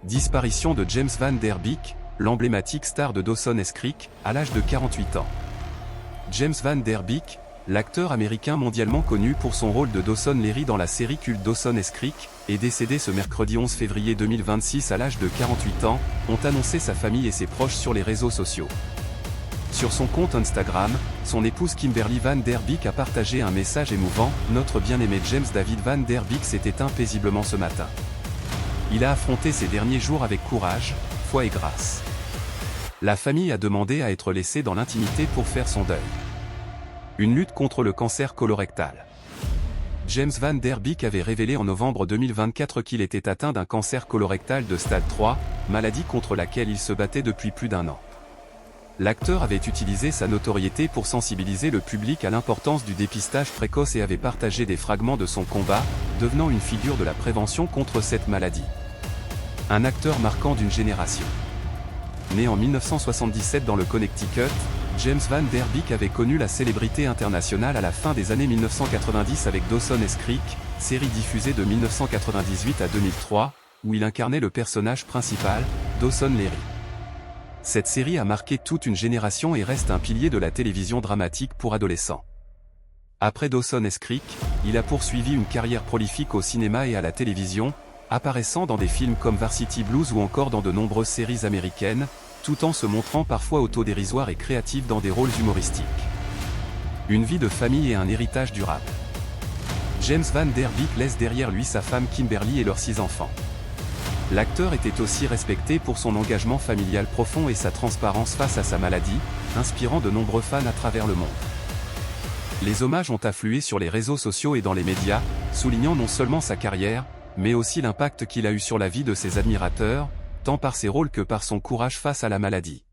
Disparition de James Van Der Beek, l'emblématique star de Dawson's Creek, à l'âge de 48 ans. James Van Der Beek, l'acteur américain mondialement connu pour son rôle de Dawson Leary dans la série culte Dawson's Creek, est décédé ce mercredi 11 février 2026 à l'âge de 48 ans, ont annoncé sa famille et ses proches sur les réseaux sociaux. Sur son compte Instagram, son épouse Kimberly Van Der Beek a partagé un message émouvant. « Notre bien-aimé James David Van Der Beek s'est éteint paisiblement ce matin. Il a affronté ces derniers jours avec courage, foi et grâce. La famille a demandé à être laissée dans l'intimité pour faire son deuil. » Une lutte contre le cancer colorectal. James Van Der Beek avait révélé en novembre 2024 qu'il était atteint d'un cancer colorectal de stade 3, maladie contre laquelle il se battait depuis plus d'un an. L'acteur avait utilisé sa notoriété pour sensibiliser le public à l'importance du dépistage précoce et avait partagé des fragments de son combat, devenant une figure de la prévention contre cette maladie. Un acteur marquant d'une génération. Né en 1977 dans le Connecticut, James Van Der Beek avait connu la célébrité internationale à la fin des années 1990 avec Dawson's Creek, série diffusée de 1998 à 2003, où il incarnait le personnage principal, Dawson Leary. Cette série a marqué toute une génération et reste un pilier de la télévision dramatique pour adolescents. Après Dawson's Creek, il a poursuivi une carrière prolifique au cinéma et à la télévision, apparaissant dans des films comme Varsity Blues ou encore dans de nombreuses séries américaines, tout en se montrant parfois autodérisoire et créatif dans des rôles humoristiques. Une vie de famille et un héritage durable. James Van Der Beek laisse derrière lui sa femme Kimberly et leurs 6 enfants. L'acteur était aussi respecté pour son engagement familial profond et sa transparence face à sa maladie, inspirant de nombreux fans à travers le monde. Les hommages ont afflué sur les réseaux sociaux et dans les médias, soulignant non seulement sa carrière, mais aussi l'impact qu'il a eu sur la vie de ses admirateurs, tant par ses rôles que par son courage face à la maladie.